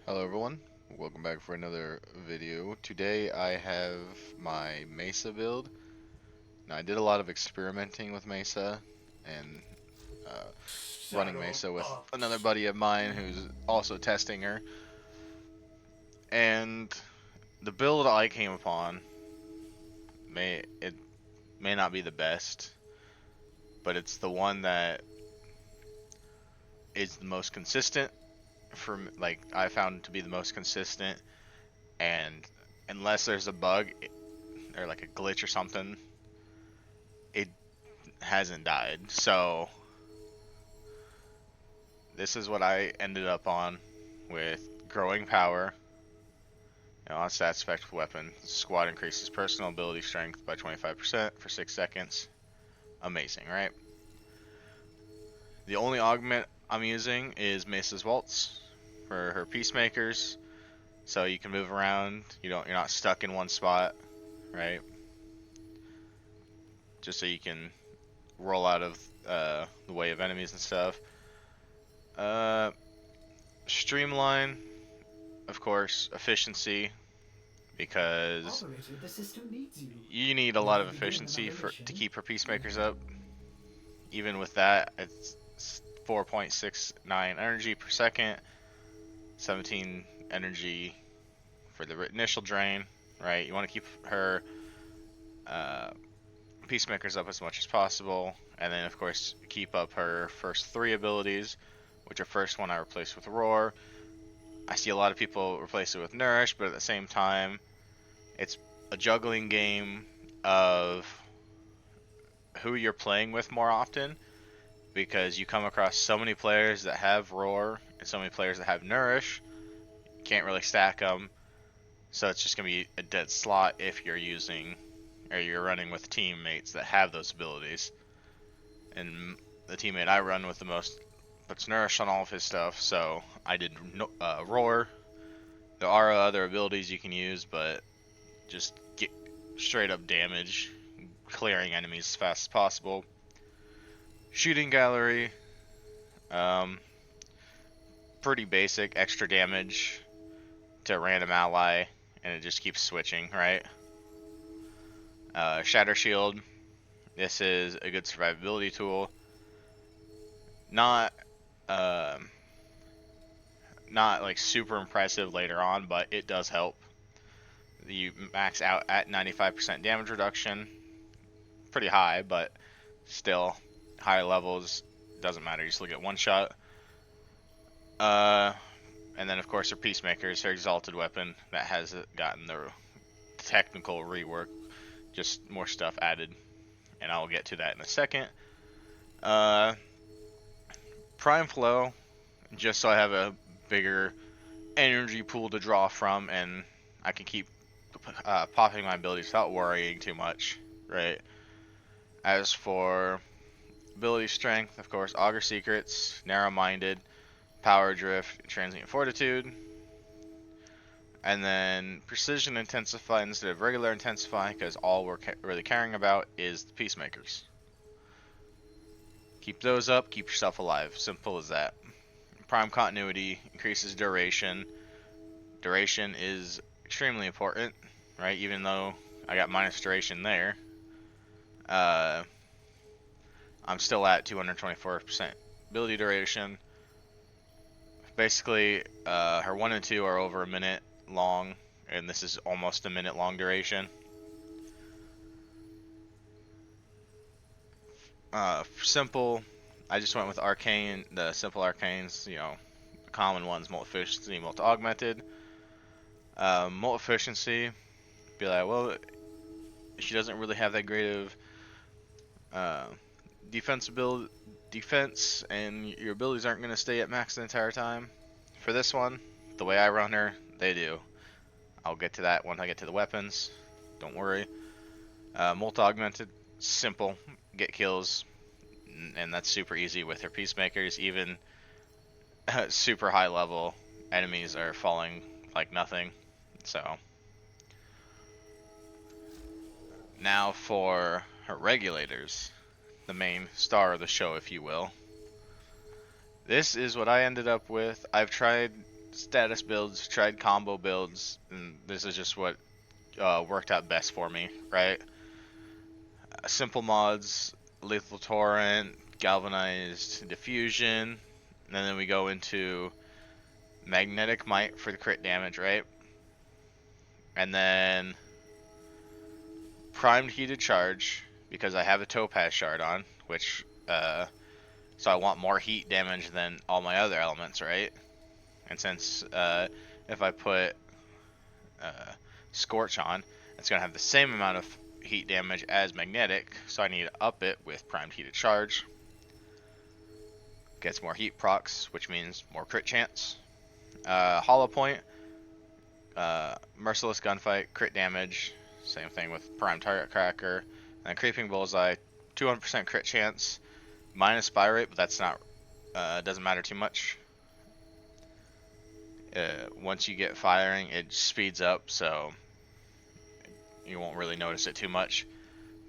Hello everyone, welcome back for another video. Today I have my Mesa build. Now I did a lot of experimenting with Mesa and uh, running Shadow Mesa with another Box. buddy of mine who's also testing her. And the build I came upon may not be the best, but it's the one that is the most consistent like I found to be the most consistent, and unless there's a bug or like a glitch or something, it hasn't died. So this is what I ended up on with growing power. On stat spec weapon, squad increases personal ability strength by 25% for 6 seconds. Amazing, right? The only augment I'm using is Mesa's Waltz for her peacemakers, so you can move around. You're not stuck in one spot, right? Just so you can roll out of the way of enemies and stuff. Uh, Streamline, of course, efficiency, because Operator, the system needs you. you need a Ready lot to of begin efficiency another for to mission? keep her peacemakers up. Even with that, it's 4.69 energy per second, 17 energy for the initial drain. Right, you want to keep her uh, peacemakers up as much as possible, and then of course keep up her first three abilities, which are first one I replaced with Roar. I see a lot of people replace it with Nourish, but at the same time, it's a juggling game of who you're playing with more often, because you come across so many players that have Roar and so many players that have Nourish. You can't really stack them, so it's just gonna be a dead slot if you're using or you're running with teammates that have those abilities. And the teammate I run with the most puts Nourish on all of his stuff, so I did Roar. There are other abilities you can use, but just get straight up damage, clearing enemies as fast as possible. Shooting gallery, um, pretty basic, extra damage to a random ally, and it just keeps switching, right? Shatter shield, this is a good survivability tool. Not, um, not like super impressive later on, but it does help. You max out at 95% damage reduction, pretty high, but still higher levels doesn't matter. You still get one shot. Uh, and then of course her peacemakers, her exalted weapon that has gotten the technical rework, just more stuff added, and I'll get to that in a second. Uh, Prime flow, just so I have a bigger energy pool to draw from, and I can keep popping my abilities without worrying too much, right? As for ability strength, of course, Augur Secrets, Narrow Minded, Power Drift, Transient Fortitude, and then Precision Intensify instead of Regular Intensify, because all we're really caring about is the Peacemakers. Keep those up, keep yourself alive. Simple as that. Prime Continuity increases duration. Duration is extremely important, right? Even though I got minus duration there, uh, I'm still at 224% ability duration. Basically, her 1 and 2 are over a minute long, and this is almost a minute long duration. Simple, I just went with arcane, the simple arcanes, the common ones, multi-efficiency, multi-augmented. Multi-efficiency, be like, well, she doesn't really have that great of uh, defense, and your abilities aren't going to stay at max the entire time. For this one, the way I run her, they do. I'll get to that once I get to the weapons. Don't worry. Multi-augmented, simple, get kills, and that's super easy with her peacemakers. Even super high level enemies are falling like nothing. So now for her regulators, the main star of the show, if you will. This is what I ended up with. I've tried status builds, tried combo builds, and this is just what worked out best for me, right? Simple mods, lethal torrent, galvanized diffusion, and then we go into magnetic might for the crit damage, right? And then primed heated charge because I have a topaz shard on, which so I want more heat damage than all my other elements, right? And since if I put uh, scorch on, it's gonna have the same amount of heat damage as magnetic, so I need to up it with primed heated charge. Gets more heat procs, which means more crit chance. Hollow point, merciless gunfight, crit damage. Same thing with prime target cracker. And creeping bullseye, 200% crit chance, minus spy rate, but that's not doesn't matter too much. Once you get firing, it speeds up, so you won't really notice it too much.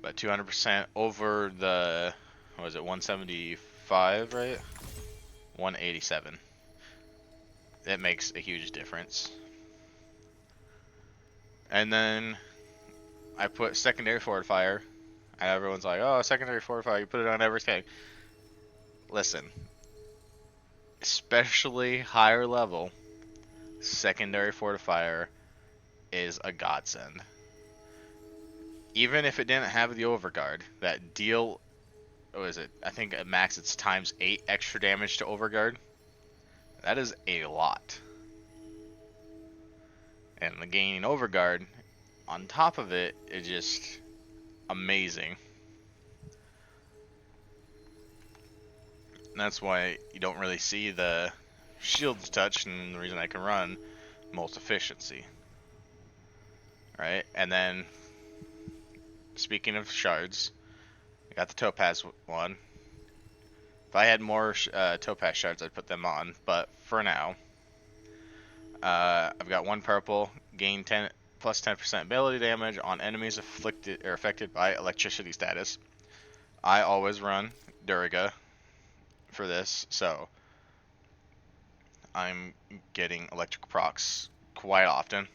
But 200% over the, what was it, 175, right? 187. It makes a huge difference. And then I put secondary fortifier, and everyone's like, oh, secondary fortifier, you put it on everything. Listen, especially higher level, secondary fortifier is a godsend. Even if it didn't have the overguard, that deal, what is it? I think at max it's times 8 extra damage to overguard. That is a lot. And the gaining overguard on top of it is just amazing. And that's why you don't really see the shields touch, and the reason I can run most efficiency. Right? And then, speaking of shards, I got the topaz one. If I had more topaz shards, I'd put them on, but for now, I've got one purple, gain 10 plus 10% ability damage on enemies afflicted or affected by electricity status. I always run Duriga for this, so I'm getting electric procs quite often,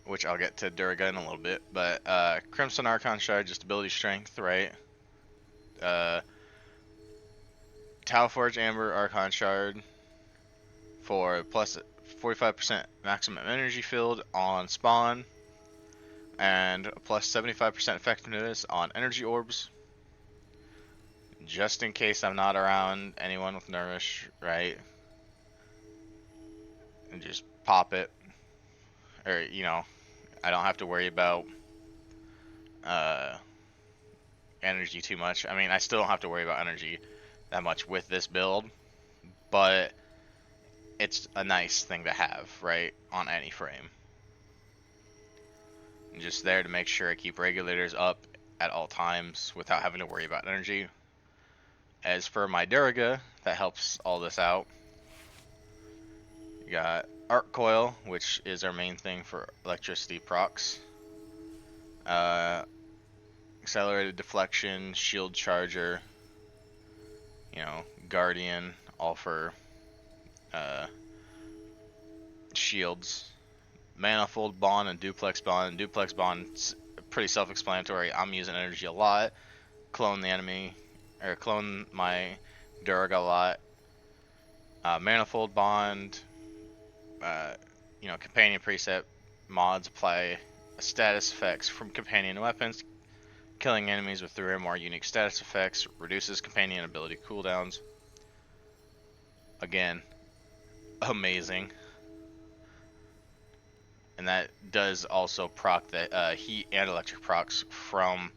which I'll get to Duriga in a little bit. But Crimson Archon Shard, just ability strength, right? Talforge Amber Archon Shard for plus 45% maximum energy field on spawn, and plus 75% effectiveness on energy orbs. Just in case I'm not around anyone with Nourish, right? And just pop it. Or, you know, I don't have to worry about energy too much. I mean, I still don't have to worry about energy that much with this build, but it's a nice thing to have, right, on any frame. And just there to make sure I keep regulators up at all times without having to worry about energy. As for my Duriga, that helps all this out. You got Arc Coil, which is our main thing for electricity procs. Accelerated Deflection, Shield Charger, you know, Guardian, all for shields. Manifold Bond and Duplex Bond. Duplex Bond's pretty self-explanatory. I'm using energy a lot. Clone the enemy, or clone my Duriga a lot. Manifold Bond, you know, companion preset mods apply status effects from companion weapons. Killing enemies with 3 or more unique status effects reduces companion ability cooldowns. Again, amazing. And that does also proc the heat and electric procs from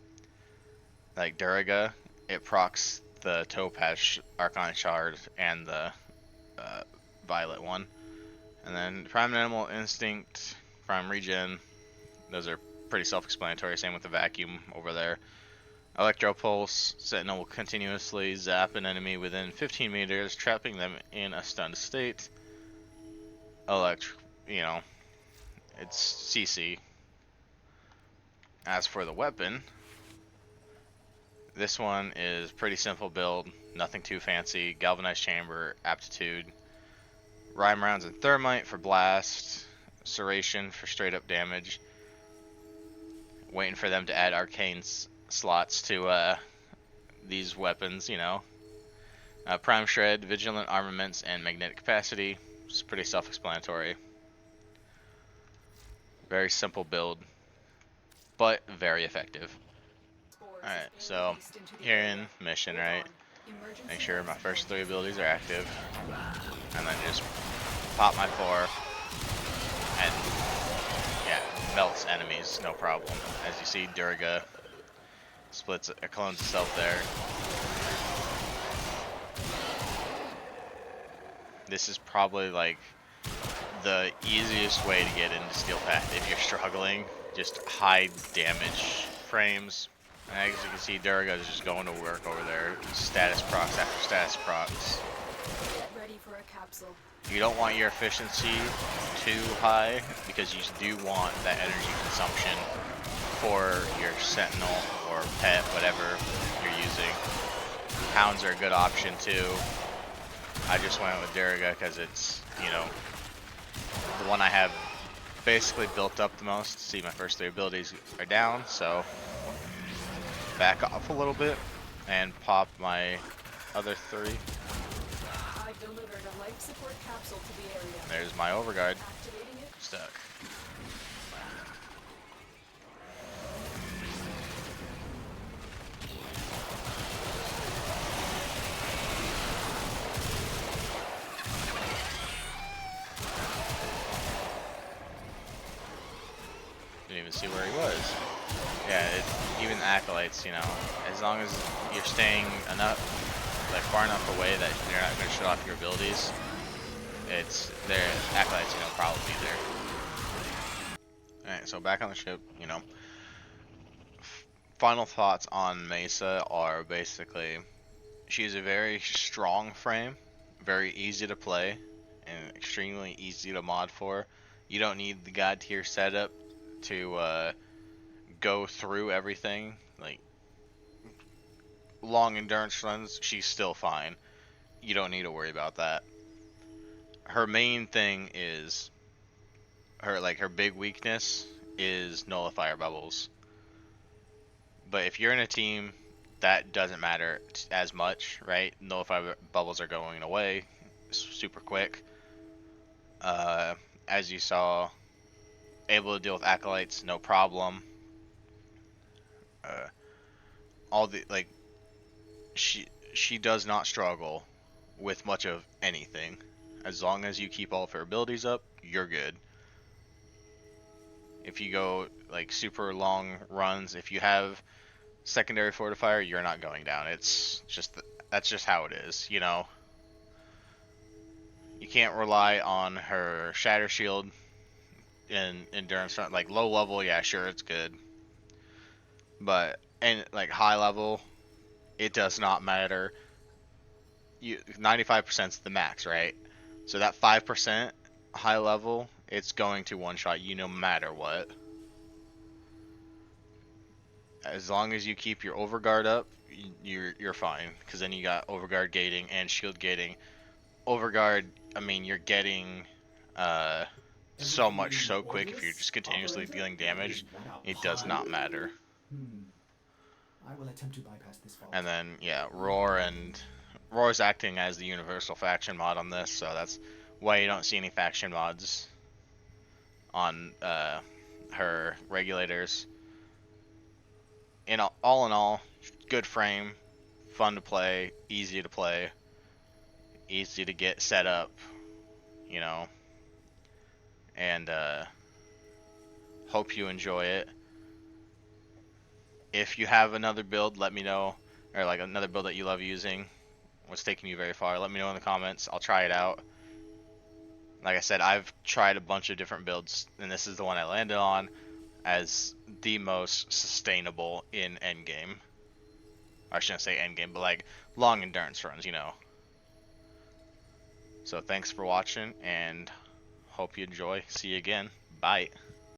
like Duriga. It procs the Topaz Archon Shard and the Violet one. And then Prime Animal Instinct, Prime Regen, those are pretty self-explanatory. Same with the Vacuum over there. Electro Pulse, Sentinel will continuously zap an enemy within 15 meters, trapping them in a stunned state. You know, it's CC. As for the weapon, this one is pretty simple build, nothing too fancy. Galvanized Chamber, Aptitude, Rhyme rounds and thermite for blast. Serration for straight up damage. Waiting for them to add arcane slots to these weapons, you know. Prime shred, vigilant armaments, and magnetic capacity. It's pretty self-explanatory. Very simple build, but very effective. Alright, so here in mission, right? Make sure my first 3 abilities are active, and then just pop my 4, and yeah, melts enemies, no problem. As you see, Durga splits, clones itself there. This is probably like the easiest way to get into Steel Path if you're struggling. Just high damage frames. And as you can see, Durga is just going to work over there. Status procs after status procs. Ready for a capsule. You don't want your efficiency too high because you do want that energy consumption for your sentinel or pet, whatever you're using. Hounds are a good option too. I just went with Durga because it's, you know, the one I have basically built up the most. See, my first 3 abilities are down, so back off a little bit and pop my other 3. I've delivered a life support capsule to the area. There's my overguard. Activating it. Stuck. Didn't even see where he was. Yeah, even the acolytes, you know, as long as you're staying enough, like far enough away that you're not going to shut off your abilities, their acolytes, you know, probably be there. Alright, so back on the ship, you know. Final thoughts on Mesa are basically, she's a very strong frame, very easy to play, and extremely easy to mod for. You don't need the god tier setup to go through everything. Like long endurance runs, she's still fine. You don't need to worry about that. Her main thing is her big weakness is nullifier bubbles. But if you're in a team, that doesn't matter as much, right? Nullifier bubbles are going away super quick. As you saw, able to deal with acolytes, no problem. All the she does not struggle with much of anything. As long as you keep all of her abilities up, you're good. If you go like super long runs, if you have secondary fortifier, you're not going down. It's just that's just how it is, you know. You can't rely on her shatter shield in endurance run. Like low level, yeah, sure, it's good, but and like high level, it does not matter. 95% is the max, right? So that 5% high level, it's going to one shot you no matter what. As long as you keep your overguard up, you're fine. Because then you got overguard gating and shield gating. Overguard, I mean, you're getting so much so quick if you're just continuously dealing damage. It does not matter. I will attempt to bypass this fault. And then yeah, Roar's acting as the universal faction mod on this, so that's why you don't see any faction mods on her regulators. All in all, good frame, fun to play, easy to get set up, you know, and hope you enjoy it. If you have another build, let me know, or like another build that you love using, what's taking you very far, let me know in the comments. I'll try it out. Like I said, I've tried a bunch of different builds, and this is the one I landed on as the most sustainable in endgame. I shouldn't say endgame, but like long endurance runs, you know. So thanks for watching, and hope you enjoy. See you again. Bye.